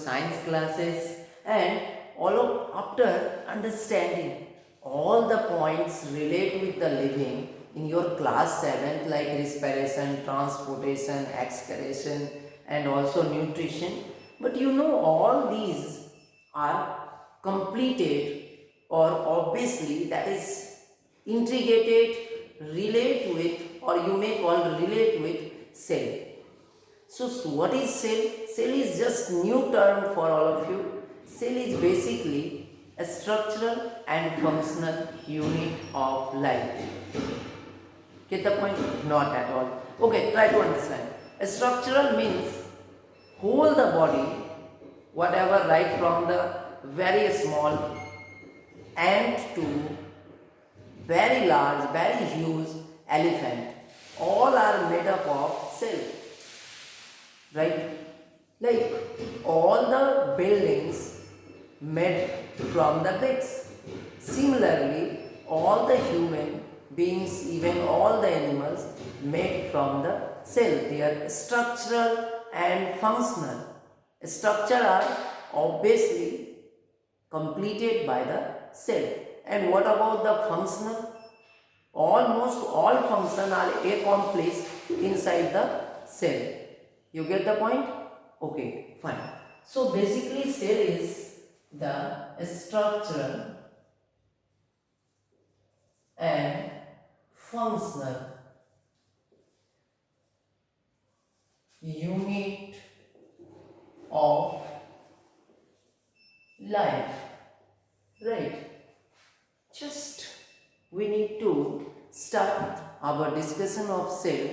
science classes, and after understanding all the points relate with the living in your class 7th like respiration, transportation, excretion and also nutrition. But you know all these are completed or obviously that is integrated relate with, or you may call relate with, cell. So what is cell? Cell is just new term for all of you. Cell is basically a structural and functional unit of life. Get the point? Not at all. Okay, try to understand. A structural means whole the body, whatever, right from the very small ant to very large, very huge elephant, all are made up of cell, right? Like all the buildings made from the bricks. Similarly, all the human beings, even all the animals, made from the cell. They are structural and functional. Structure are obviously completed by the cell. And what about the functional? Almost all functions are accomplished inside the cell. You get the point? Okay, fine. So basically cell is the structural and functional unit of life, right? Just we need to start our discussion of cell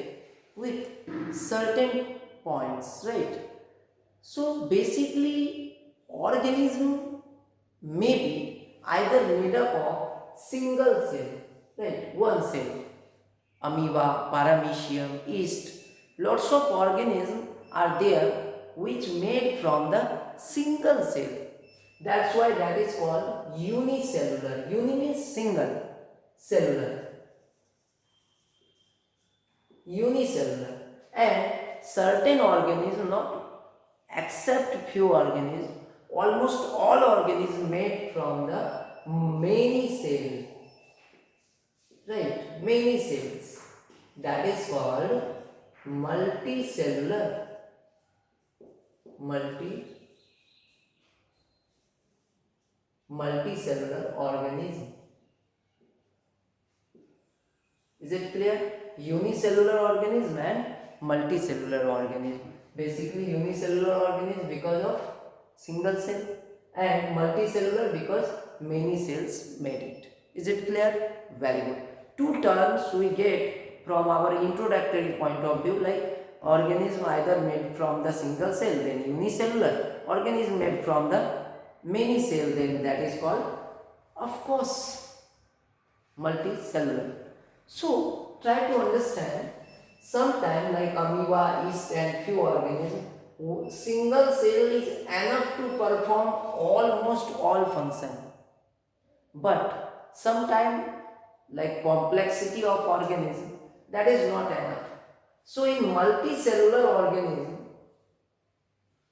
with certain points, right? So basically organism may be either made up of single cell, right? One cell, amoeba, paramecium, yeast, lots of organisms are there which made from the single cell. That's why that is called unicellular. Uni means single, cellular, unicellular. And certain organisms, not except few organisms, almost all organisms made from the many cells, right? Many cells. That is called multicellular. Multicellular organism. Is it clear? Unicellular organism and multicellular organism. Basically unicellular organism because of single cell and multicellular because many cells made it. Is it clear? Very good. Two terms we get from our introductory point of view, like organism either made from the single cell, then unicellular. Organism made from the many cell, then that is called, of course, multicellular. So try to understand. Sometime like amoeba, yeast and few organisms, single cell is enough to perform almost all function. But sometime like complexity of organism, that is not enough. So in multicellular organism,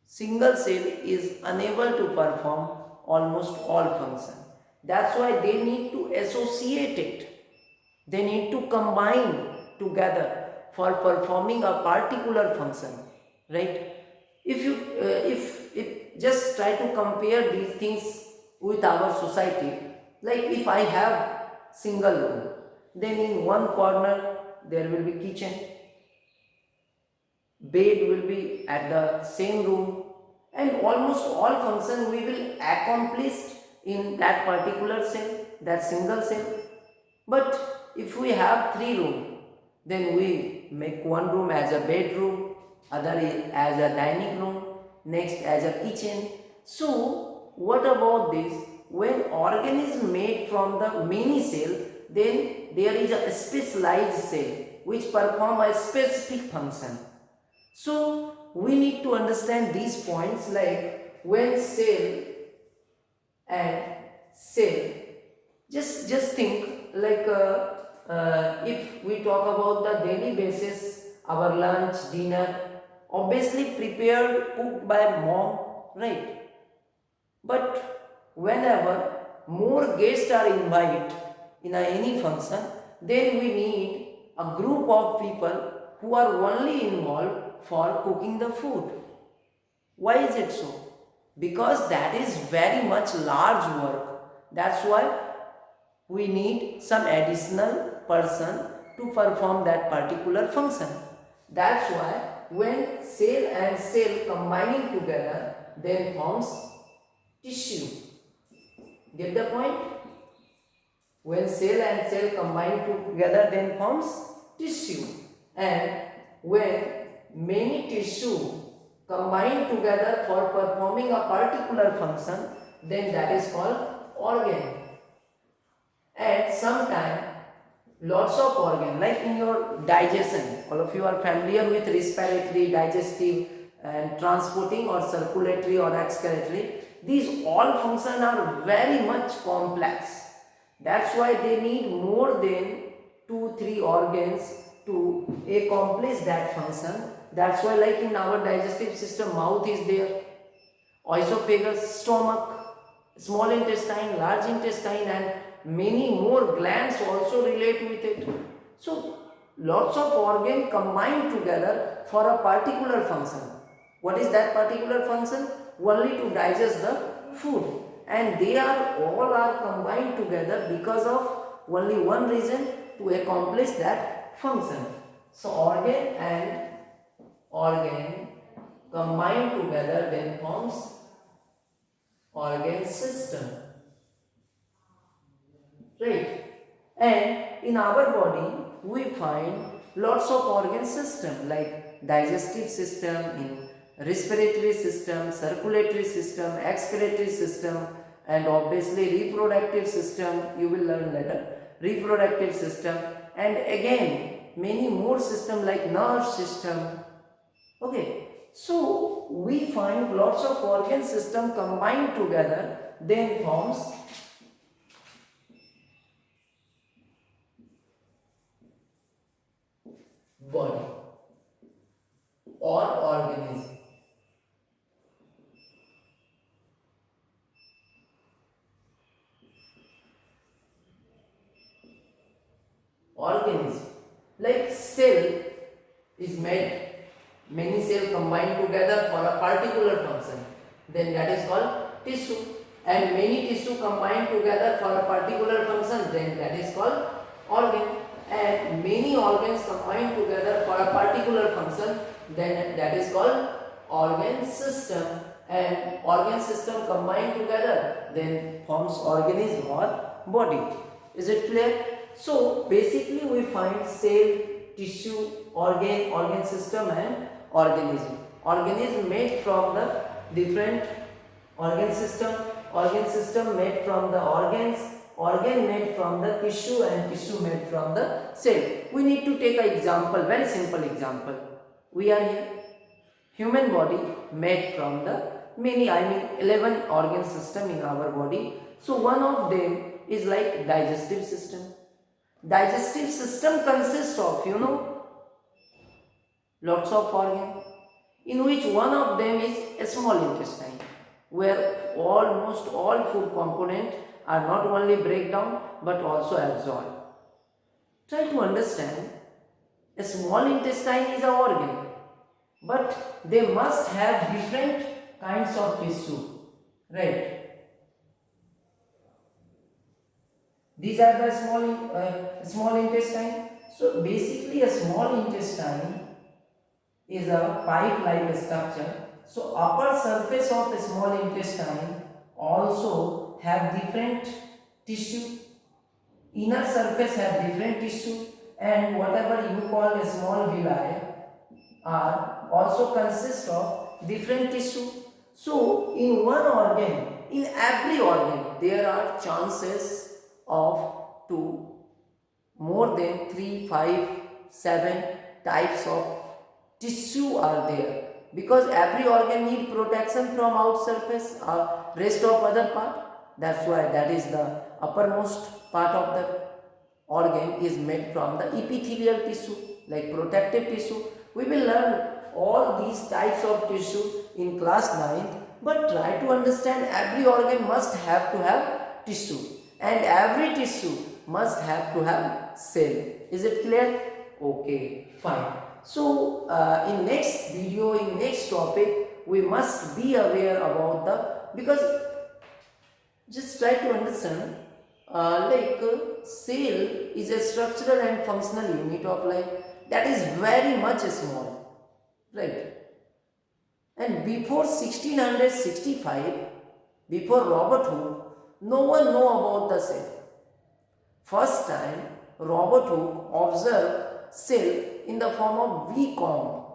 single cell is unable to perform almost all function. That's why they need to associate it. They need to combine together for performing a particular function, right? If just try to compare these things with our society, like if I have single room, then in one corner there will be kitchen, bed will be at the same room, and almost all function we will accomplish in that particular cell, that single cell. But if we have three rooms, then we make one room as a bedroom, other as a dining room, next as a kitchen. So what about this? When organism made from the many cell, then there is a specialized cell which perform a specific function. So we need to understand these points, like when cell and cell, just think like if we talk about the daily basis, our lunch, dinner, obviously prepared, cooked by mom, right? But whenever more guests are invited in any function, then we need a group of people who are only involved for cooking the food. Why is it so? Because that is very much large work. That's why we need some additional person to perform that particular function. That's why when cell and cell combining together, then forms tissue. Get the point? When cell and cell combine together, then forms tissue. And when many tissue combine together for performing a particular function, then that is called organ. And sometimes lots of organ, like in your digestion, all of you are familiar with respiratory, digestive and transporting or circulatory or excretory. These all functions are very much complex. That's why they need more than 2-3 organs to accomplish that function. That's why, like in our digestive system, mouth is there, esophagus, stomach, small intestine, large intestine, and many more glands also relate with it. So lots of organs combine together for a particular function. What is that particular function? Only to digest the food, and they are all are combined together because of only one reason, to accomplish that function. So organ and organ combine together, then forms organ system, right? And in our body we find lots of organ system, like digestive system, in respiratory system, circulatory system, excretory system, and obviously reproductive system. You will learn later, reproductive system, and again many more system like nerve system. Okay, so we find lots of organ system combined together, then forms body or organism. Organism, like cell is made, many cells combine together for a particular function, then that is called tissue. And many tissue combine together for a particular function, then that is called organ. And many organs combine together for a particular function, then that is called organ system. And organ system combine together, then forms organism or body. Is it clear? So basically we find cell, tissue, organ, organ system, and organism. Organism made from the different organ system made from the organs, organ made from the tissue, and tissue made from the cell. We need to take an example, very simple example. We are here, human body made from the many, 11 organ system in our body. So one of them is like digestive system. Digestive system consists of, lots of organs, in which one of them is a small intestine, where almost all food components are not only break down but also absorbed. Try to understand, a small intestine is an organ, but they must have different kinds of tissue, right? These are the small intestine. So basically a small intestine is a pipe-like structure. So upper surface of the small intestine also have different tissue. Inner surface have different tissue, and whatever you call a small villi are also consist of different tissue. So in one organ, in every organ, there are chances of more than 3, 5, 7 types of tissue are there, because every organ need protection from out surface or rest of other part. That's why that is the uppermost part of the organ is made from the epithelial tissue, like protective tissue. We will learn all these types of tissue in class 9th, but try to understand every organ must have to have tissue and every tissue must have to have cell. Is it clear? Okay, fine. So in next video, in next topic, we must be aware about the, because just try to understand cell is a structural and functional unit of life that is very much small, right? And before 1665, before Robert Hooke, no one know about the cell. First time Robert Hooke observed cell in the form of V-comb.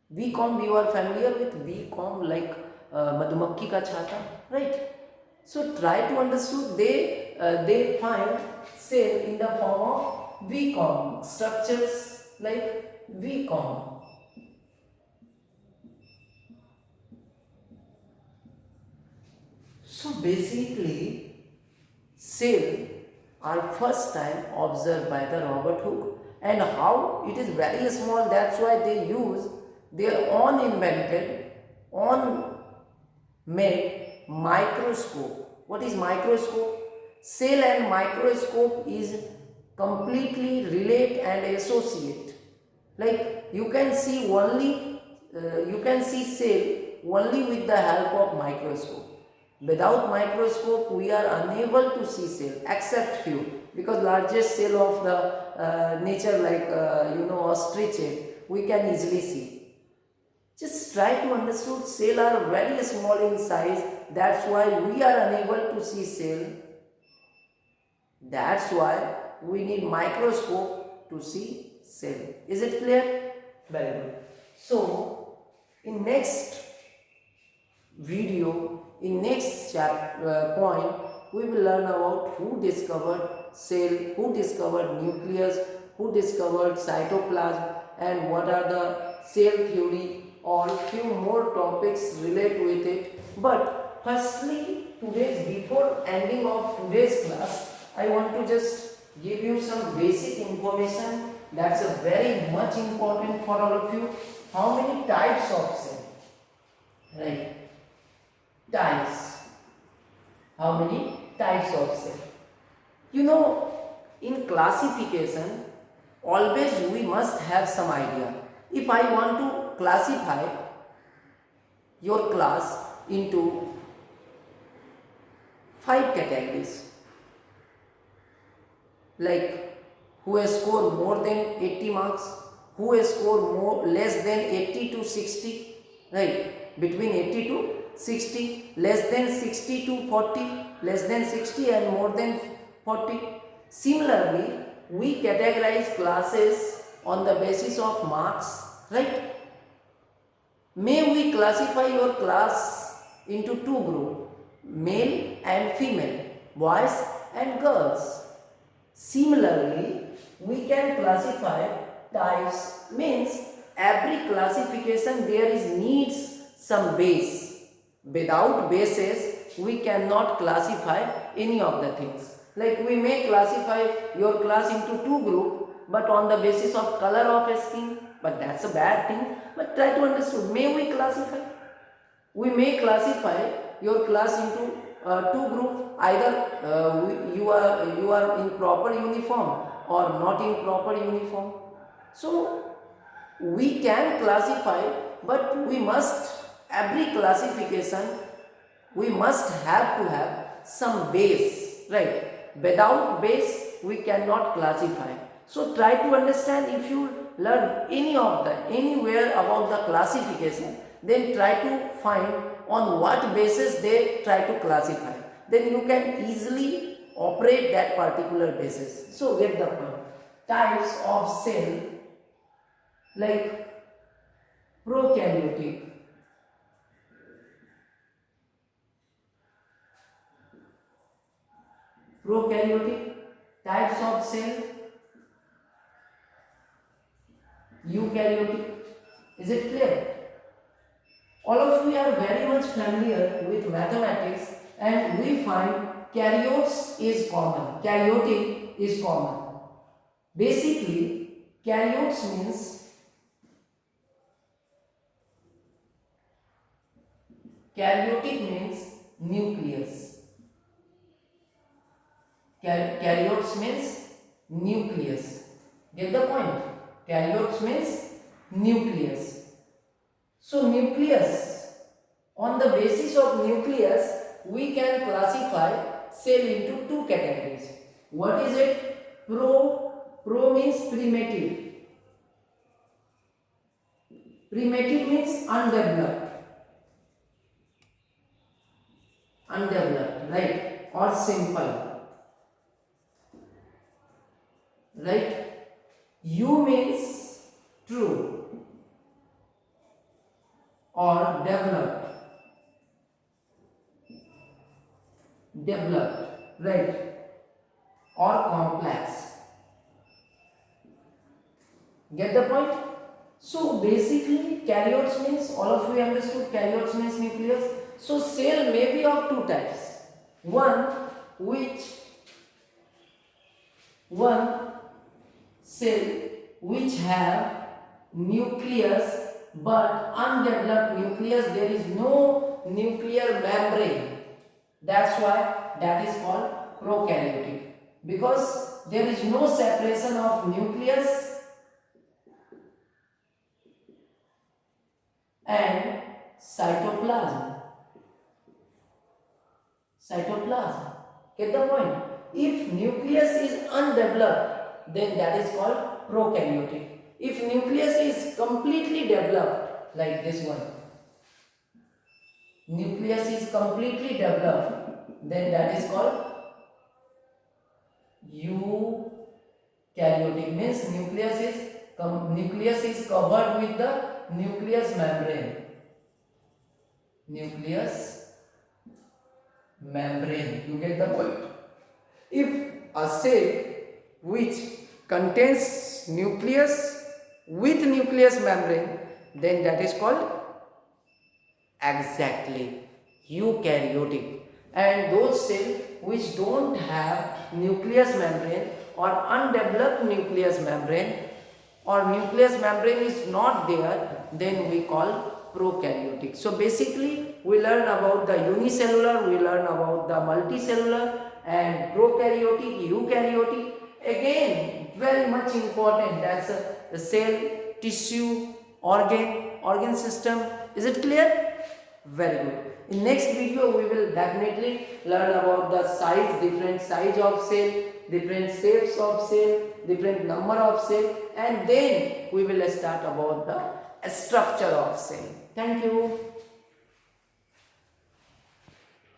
V-comb, you are familiar with V-comb, like madhumakki ka chhata, right? So try to understand, they find cell in the form of V-comb, structures like V-comb. So basically, cell are first time observed by the Robert Hooke, and how it is very small, that's why they use their own invented, own made microscope. What is microscope? Cell and microscope is completely relate and associate. Like you can see only, you can see cell only with the help of microscope. Without microscope, we are unable to see cell except few, because largest cell of the nature, like ostrich egg, we can easily see. Just try to understand, cell are very small in size, that's why we are unable to see cell. That's why we need microscope to see cell. Is it clear? Very good. So in next video, in next point, we will learn about who discovered cell, who discovered nucleus, who discovered cytoplasm, and what are the cell theory, or few more topics relate with it. But firstly, before ending of today's class, I want to just give you some basic information that's a very much important for all of you. How many types of cell? Right. Types. How many types of cell? In classification, always we must have some idea. If I want to classify your class into 5 categories, like who has scored more than 80 marks, who has scored more less than 80 to 60, right? Between 80 to 60, less than 60 to 40, less than 60 and more than 40. Similarly, we categorize classes on the basis of marks, right? May we classify your class into 2 groups, male and female, boys and girls. Similarly, we can classify types, means every classification there is needs some base. Without bases, we cannot classify any of the things. Like we may classify your class into 2 groups, but on the basis of color of skin, but that's a bad thing. But try to understand, may we classify? We may classify your class into 2 groups, either you are in proper uniform or not in proper uniform. So we can classify, but we must, every classification we must have to have some base, right? Without base we cannot classify. So try to understand, if you learn anywhere about the classification, then try to find on what basis they try to classify, then you can easily operate that particular basis. So get the point. Types of cell, like prokaryotic, types of cell, eukaryotic. Is it clear? All of you are very much familiar with mathematics, and we find karyotes is common. Karyotic is common. Basically, karyotes means Karyotic means nucleus. Karyotes means nucleus. Get the point? Karyotes means nucleus. So nucleus, on the basis of nucleus, we can classify cell into two categories. What is it? Pro means primitive. Primitive means undeveloped. Undeveloped, right? Or simple. Right? U means true or developed. Developed, right? Or complex. Get the point? So basically karyotes means, all of you understood, karyotes means nucleus. So cell may be of two types. One cell which have nucleus but undeveloped nucleus, there is no nuclear membrane. That's why that is called prokaryotic, because there is no separation of nucleus and cytoplasm. Get the point? If nucleus is undeveloped, then that is called prokaryotic. If nucleus is completely developed, like this one, nucleus is completely developed, then that is called eukaryotic. Means nucleus is covered with the nucleus membrane. You get the point? If a cell which contains nucleus with nucleus membrane, then that is called exactly eukaryotic. And those cells which don't have nucleus membrane or undeveloped nucleus membrane, or nucleus membrane is not there, then we call prokaryotic. So basically we learn about the unicellular, we learn about the multicellular, and prokaryotic, eukaryotic. Again, very much important, that's the cell, tissue, organ system. Is it clear? Very good. In next video we will definitely learn about the size, different size of cell, different shapes of cell, different number of cell, and then we will start about the structure of cell. Thank you.